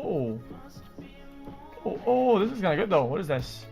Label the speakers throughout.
Speaker 1: Oh. Oh, this is kind of good though. What is this?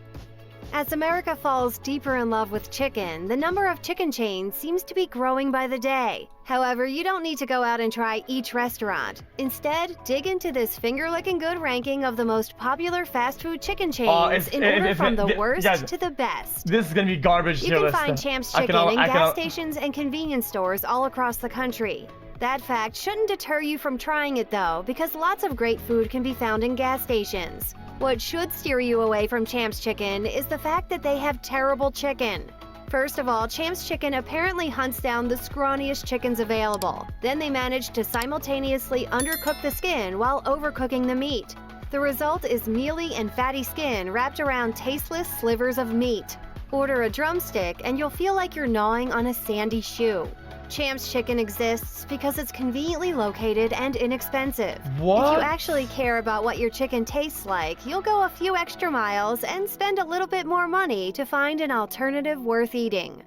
Speaker 2: As America falls deeper in love with chicken, the number of chicken chains seems to be growing by the day. However, you don't need to go out and try each restaurant. Instead, dig into this finger-licking good ranking of the most popular fast food chicken chains in order from the worst to the best.
Speaker 1: This is gonna be garbage.
Speaker 2: You can find Champs Chicken in gas stations and convenience stores all across the country. That fact shouldn't deter you from trying it though, because lots of great food can be found in gas stations. What should steer you away from Champs Chicken is the fact that they have terrible chicken. First of all, Champs Chicken apparently hunts down the scrawniest chickens available. Then they manage to simultaneously undercook the skin while overcooking the meat. The result is mealy and fatty skin wrapped around tasteless slivers of meat. Order a drumstick and you'll feel like you're gnawing on a sandy shoe. Champs Chicken exists because it's conveniently located and inexpensive.
Speaker 1: What?
Speaker 2: If you actually care about what your chicken tastes like, you'll go a few extra miles and spend a little bit more money to find an alternative worth eating.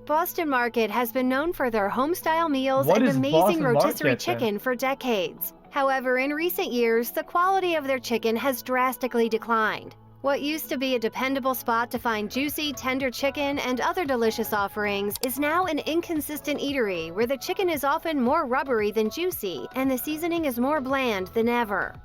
Speaker 2: Boston Market has been known for their home-style meals and amazing rotisserie chicken for decades. However, in recent years, the quality of their chicken has drastically declined. What used to be a dependable spot to find juicy, tender chicken and other delicious offerings is now an inconsistent eatery where the chicken is often more rubbery than juicy and the seasoning is more bland than ever.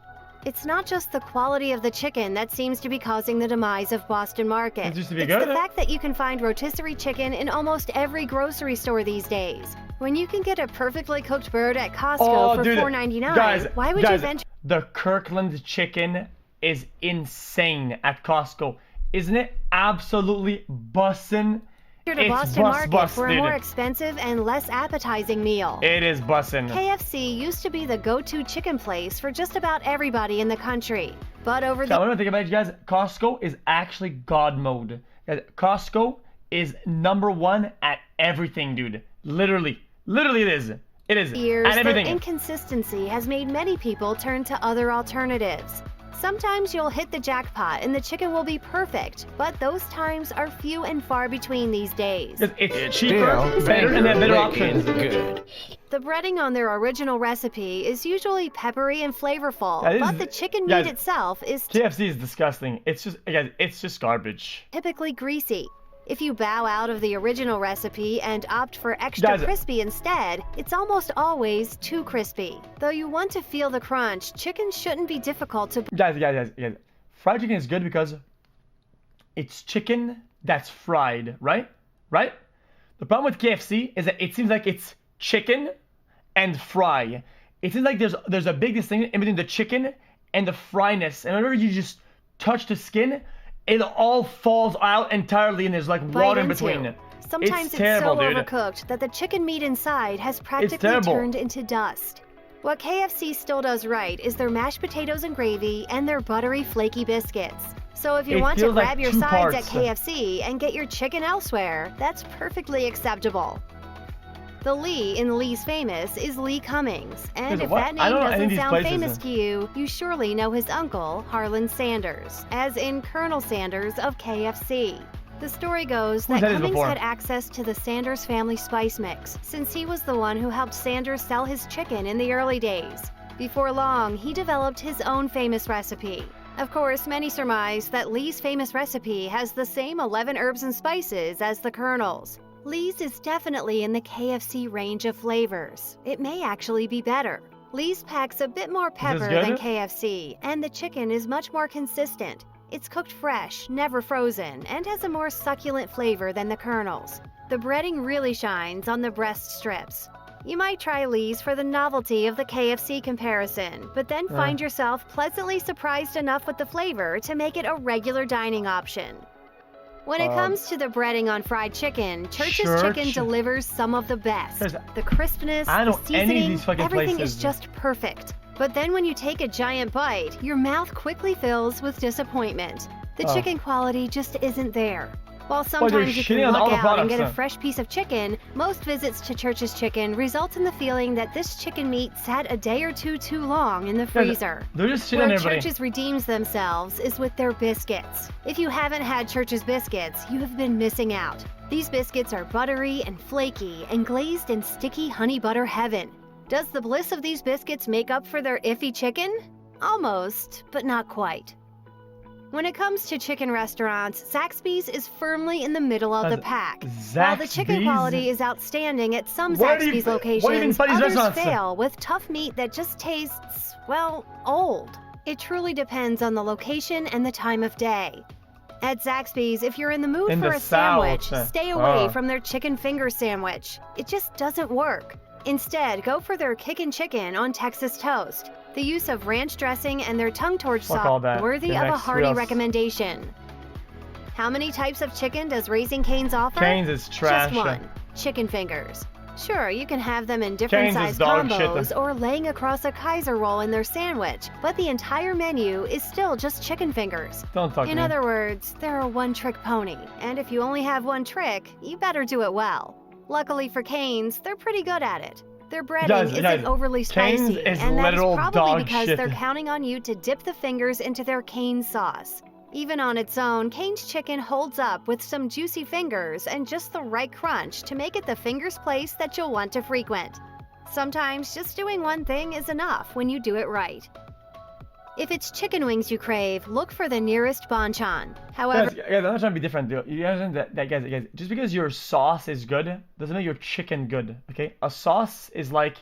Speaker 2: It's not just the quality of the chicken that seems to be causing the demise of Boston Market. It's the fact that you can find rotisserie chicken in almost every grocery store these days. When you can get a perfectly cooked bird at Costco for $4.99, why would you venture?
Speaker 1: The Kirkland chicken is insane at Costco. Isn't it absolutely bussin'?
Speaker 2: To Boston Market for a more expensive and less appetizing meal.
Speaker 1: It is bussin'.
Speaker 2: KFC used to be the go-to chicken place for just about everybody in the country. But over the...
Speaker 1: I want to think about it, you guys. Costco is actually God mode. Costco is #1 at everything, dude. Literally it is. It is.
Speaker 2: Years,
Speaker 1: at everything.
Speaker 2: Their inconsistency has made many people turn to other alternatives. Sometimes you'll hit the jackpot and the chicken will be perfect, but those times are few and far between these days.
Speaker 1: It's cheaper, better, and they have better options.
Speaker 3: Good.
Speaker 2: The breading on their original recipe is usually peppery and flavorful, but the chicken meat itself is...
Speaker 1: KFC is disgusting. It's just garbage.
Speaker 2: Typically greasy. If you bow out of the original recipe and opt for extra crispy instead, it's almost always too crispy. Though you want to feel the crunch, chicken shouldn't be difficult to...
Speaker 1: Guys. Fried chicken is good because it's chicken that's fried, right? Right? The problem with KFC is that it seems like it's chicken and fry. It seems like there's a big distinction in between the chicken and the fryness. And whenever you just touch the skin, it all falls out entirely and there's like water in between.
Speaker 2: Sometimes it's so overcooked that the chicken meat inside has practically turned into dust. What KFC still does right is their mashed potatoes and gravy and their buttery, flaky biscuits. So if you want to grab your sides at KFC and get your chicken elsewhere, that's perfectly acceptable. The Lee in Lee's Famous is Lee Cummings, and if that name doesn't sound famous to you, you surely know his uncle, Harlan Sanders, as in Colonel Sanders of KFC. The story goes that Cummings had access to the Sanders family spice mix, since he was the one who helped Sanders sell his chicken in the early days. Before long, he developed his own famous recipe. Of course, many surmise that Lee's famous recipe has the same 11 herbs and spices as the Colonel's. Lee's is definitely in the KFC range of flavors. It may actually be better. Lee's packs a bit more pepper than KFC, and the chicken is much more consistent. It's cooked fresh, never frozen, and has a more succulent flavor than the Colonel's. The breading really shines on the breast strips. You might try Lee's for the novelty of the KFC comparison, but then find yourself pleasantly surprised enough with the flavor to make it a regular dining option. When it comes to the breading on fried chicken, Church's Chicken delivers some of the best. The crispness, the seasoning, everything is just perfect. But then when you take a giant bite, your mouth quickly fills with disappointment. The chicken quality just isn't there. While sometimes you can luck out and get a fresh piece of chicken, most visits to Church's Chicken result in the feeling that this chicken meat sat a day or two too long in the freezer. Where Church's redeems themselves is with their biscuits. If you haven't had Church's biscuits, you have been missing out. These biscuits are buttery and flaky and glazed in sticky honey butter heaven. Does the bliss of these biscuits make up for their iffy chicken? Almost, but not quite. When it comes to chicken restaurants, Zaxby's is firmly in the middle of the pack. While the chicken quality is outstanding at some Zaxby's locations, others fail with tough meat that just tastes, well, old. It truly depends on the location and the time of day. At Zaxby's, if you're in the mood for a sandwich, stay away from their chicken finger sandwich. It just doesn't work. Instead, go for their Kickin' Chicken on Texas toast. The use of ranch dressing and their tongue torch sauce worthy of a hearty recommendation. How many types of chicken does Raising Cane's offer?
Speaker 1: Cane's is trash.
Speaker 2: Just one. Chicken fingers. Sure, you can have them in different size combos or laying across a Kaiser roll in their sandwich, but the entire menu is still just chicken fingers. In other words, they're a one-trick pony, and if you only have one trick, you better do it well. Luckily for Cane's, they're pretty good at it. Their breading isn't overly spicy, and that's probably because they're counting on you to dip the fingers into their Cane's sauce. Even on its own, Cane's chicken holds up with some juicy fingers and just the right crunch to make it the fingers place that you'll want to frequent. Sometimes just doing one thing is enough when you do it right. If it's chicken wings you crave, look for the nearest banchan. However,
Speaker 1: guys, I'm not trying to be different. You understand that, guys, just because your sauce is good doesn't make your chicken good. Okay, a sauce is like,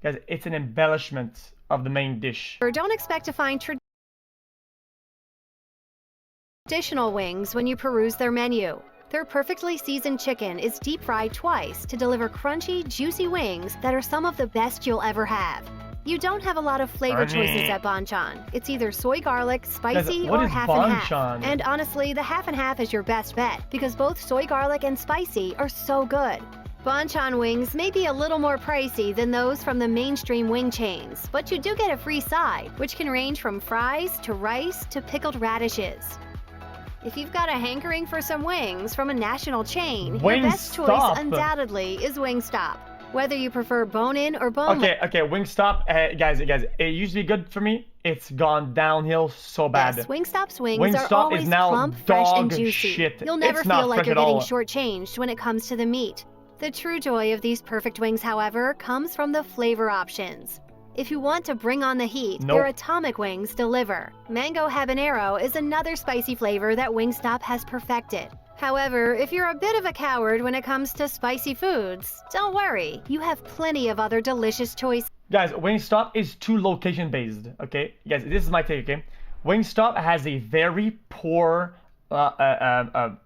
Speaker 1: guys, it's an embellishment of the main dish.
Speaker 2: Don't expect to find traditional wings when you peruse their menu. Their perfectly seasoned chicken is deep fried twice to deliver crunchy, juicy wings that are some of the best you'll ever have. You don't have a lot of flavor choices at banchan. It's either soy garlic, spicy, or half and half. And honestly, the half and half is your best bet because both soy garlic and spicy are so good. Banchan wings may be a little more pricey than those from the mainstream wing chains, but you do get a free side, which can range from fries to rice to pickled radishes. If you've got a hankering for some wings from a national chain, your best choice undoubtedly is Wingstop. Whether you prefer bone-in or bone-less.
Speaker 1: Okay, Wingstop, guys, it used to be good for me. It's gone downhill so bad.
Speaker 2: Yes, Wingstop's wings are always plump, fresh, and juicy. You'll never feel like you're getting shortchanged when it comes to the meat. The true joy of these perfect wings, however, comes from the flavor options. If you want to bring on the heat, their atomic wings deliver. Mango habanero is another spicy flavor that Wingstop has perfected. However, if you're a bit of a coward when it comes to spicy foods, don't worry, you have plenty of other delicious choices.
Speaker 1: Guys, Wingstop is too location based, okay? Guys, this is my take, okay? Wingstop has a very poor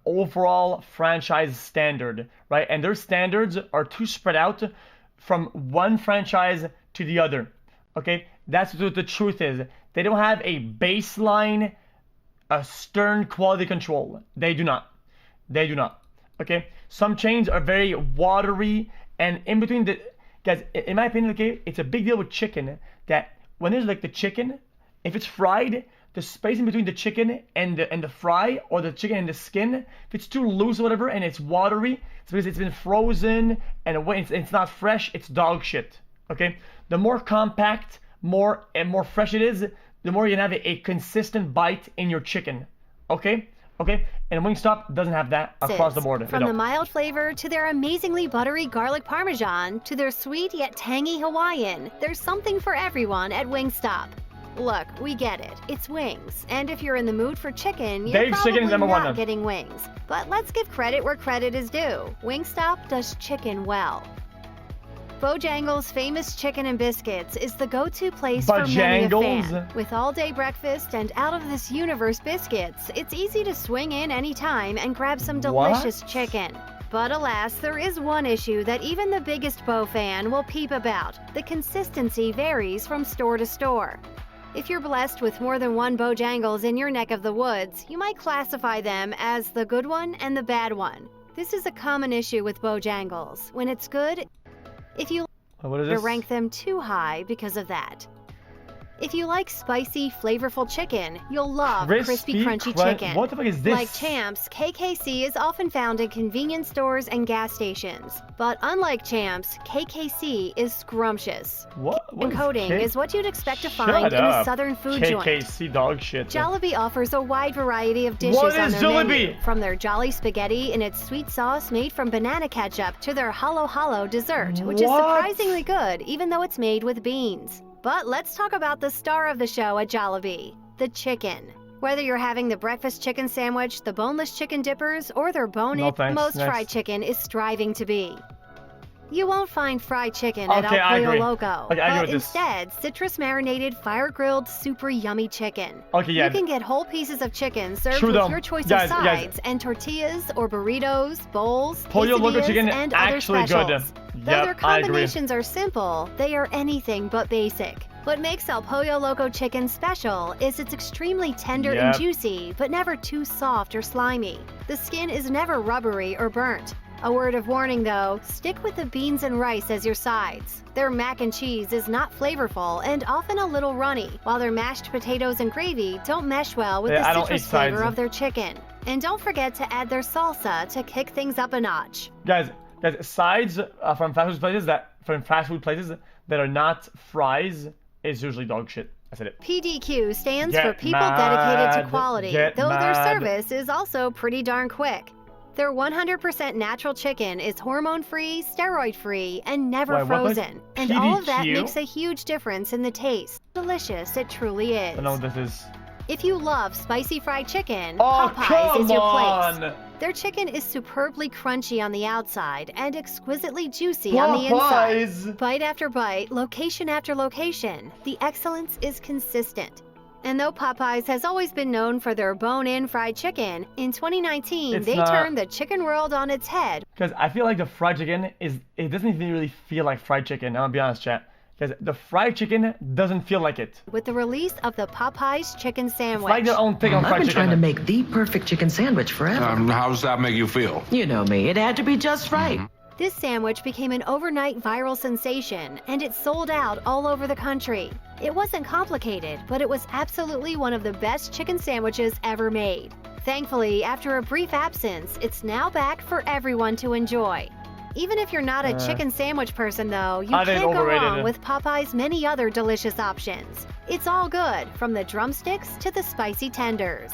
Speaker 1: overall franchise standard, right? And their standards are too spread out from one franchise to the other, okay? That's what the truth is. They don't have a baseline, a stern quality control. They do not. They do not. Okay? Some chains are very watery, and in between the guys, in my opinion, okay, it's a big deal with chicken that when there's like the chicken, if it's fried, the space in between the chicken and the fry, or the chicken and the skin, if it's too loose or whatever and it's watery, it's because it's been frozen and it's not fresh, it's dog shit. Okay? The more compact, more fresh it is, the more you can have a consistent bite in your chicken. Okay? Okay, and Wingstop doesn't have that across the board.
Speaker 2: From the mild flavor to their amazingly buttery garlic parmesan to their sweet yet tangy Hawaiian, there's something for everyone at Wingstop. Look, we get it. It's wings. And if you're in the mood for chicken, you're probably not getting wings. But let's give credit where credit is due. Wingstop does chicken well. Bojangles' famous chicken and biscuits is the go-to place for many a fan. With all-day breakfast and out-of-this-universe biscuits, it's easy to swing in anytime and grab some delicious chicken. But alas, there is one issue that even the biggest Bo fan will peep about. The consistency varies from store to store. If you're blessed with more than one Bojangles in your neck of the woods, you might classify them as the good one and the bad one. This is a common issue with Bojangles. When it's good, if you rank them too high because of that. If you like spicy, flavorful chicken, you'll love crispy, crunchy chicken.
Speaker 1: What the fuck is this?
Speaker 2: Like Champs, KKC is often found in convenience stores and gas stations. But unlike Champs, KKC is scrumptious.
Speaker 1: What
Speaker 2: coating is what you'd expect to find in a southern food joint.
Speaker 1: KKC dog shit.
Speaker 2: Jollibee offers a wide variety of dishes on their menu. From their Jolly Spaghetti in its sweet sauce made from banana ketchup to their Halo Halo dessert, which is surprisingly good even though it's made with beans. But let's talk about the star of the show at Jollibee, the chicken. Whether you're having the breakfast chicken sandwich, the boneless chicken dippers, or their bone-in, most fried chicken is striving to be. You won't find fried chicken at El Pollo Loco, but instead, citrus-marinated, fire-grilled, super yummy chicken. You can get whole pieces of chicken served with your choice of sides and tortillas or burritos, bowls,
Speaker 1: Pollo Loco chicken
Speaker 2: and
Speaker 1: actually
Speaker 2: other specials.
Speaker 1: good.
Speaker 2: Though their combinations are simple, they are anything but basic. What makes El Pollo Loco chicken special is it's extremely tender and juicy, but never too soft or slimy. The skin is never rubbery or burnt. A word of warning though, stick with the beans and rice as your sides. Their mac and cheese is not flavorful and often a little runny, while their mashed potatoes and gravy don't mesh well with the citrus flavor of their chicken. And don't forget to add their salsa to kick things up a notch.
Speaker 1: Guys, sides from fast food places that are not fries is usually dog shit. I said it.
Speaker 2: PDQ stands for people dedicated to quality, though their service is also pretty darn quick. Their 100% natural chicken is hormone-free, steroid-free, and never frozen. And all of that makes a huge difference in the taste. Delicious it truly is.
Speaker 1: I know what this is.
Speaker 2: If you love spicy fried chicken, Popeyes is your place. Their chicken is superbly crunchy on the outside and exquisitely juicy on the inside. Bite after bite, location after location, the excellence is consistent. And though Popeyes has always been known for their bone-in fried chicken, in 2019 they turned the chicken world on its head.
Speaker 1: Because I feel like the fried chicken it doesn't even really feel like fried chicken. I'm gonna be honest, chat. Because the fried chicken doesn't feel like it.
Speaker 2: With the release of the Popeyes chicken sandwich.
Speaker 1: It's like their own thing on fried chicken.
Speaker 3: I've been trying to make the perfect chicken sandwich forever.
Speaker 4: How does that make you feel?
Speaker 3: You know me. It had to be just right.
Speaker 2: This sandwich became an overnight viral sensation, and it sold out all over the country. It wasn't complicated, but it was absolutely one of the best chicken sandwiches ever made. Thankfully, after a brief absence, it's now back for everyone to enjoy. Even if you're not a chicken sandwich person, though, you can't go wrong with Popeye's many other delicious options. It's all good, from the drumsticks to the spicy tenders.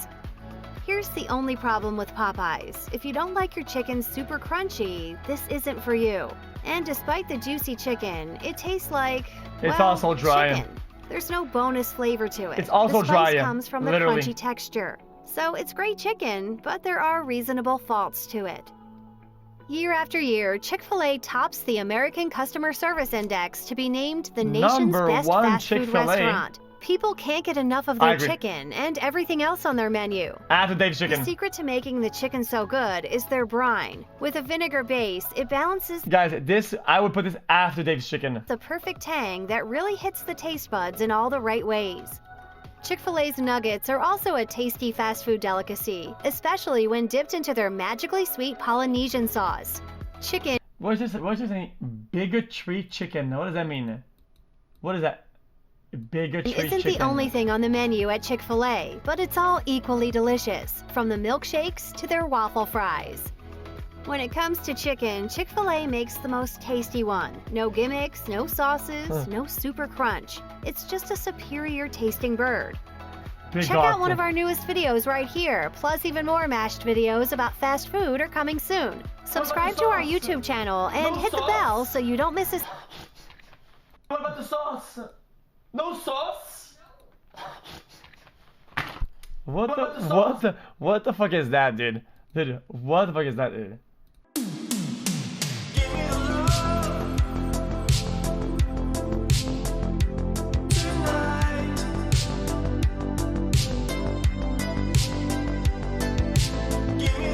Speaker 2: Here's the only problem with Popeyes. If you don't like your chicken super crunchy, this isn't for you. And despite the juicy chicken, it tastes like,
Speaker 1: it's also dry.
Speaker 2: Chicken. There's no bonus flavor to it.
Speaker 1: It's also dry.
Speaker 2: The spice comes from the crunchy texture. So it's great chicken, but there are reasonable faults to it. Year after year, Chick-fil-A tops the American Customer Service Index to be named the nation's best fast food restaurant. People can't get enough of their chicken and everything else on their menu.
Speaker 1: After Dave's chicken.
Speaker 2: The secret to making the chicken so good is their brine. With a vinegar base, it balances...
Speaker 1: Guys, I would put this after Dave's chicken.
Speaker 2: ...the perfect tang that really hits the taste buds in all the right ways. Chick-fil-A's nuggets are also a tasty fast food delicacy, especially when dipped into their magically sweet Polynesian sauce. Chicken...
Speaker 1: What is this? Bigotry chicken. What does that mean? What is that? Bigotry
Speaker 2: isn't
Speaker 1: chicken.
Speaker 2: The only thing on the menu at Chick-fil-A, but it's all equally delicious, from the milkshakes to their waffle fries. When it comes to chicken, Chick-fil-A makes the most tasty one. No gimmicks, no sauces, no super crunch. It's just a superior tasting bird. Check out one of our newest videos right here, plus even more mashed videos about fast food are coming soon. Subscribe to our YouTube channel and hit the bell so you don't miss a...
Speaker 1: What about the sauce? No sauce? What the fuck is that, dude? Dude, what the fuck is that, dude?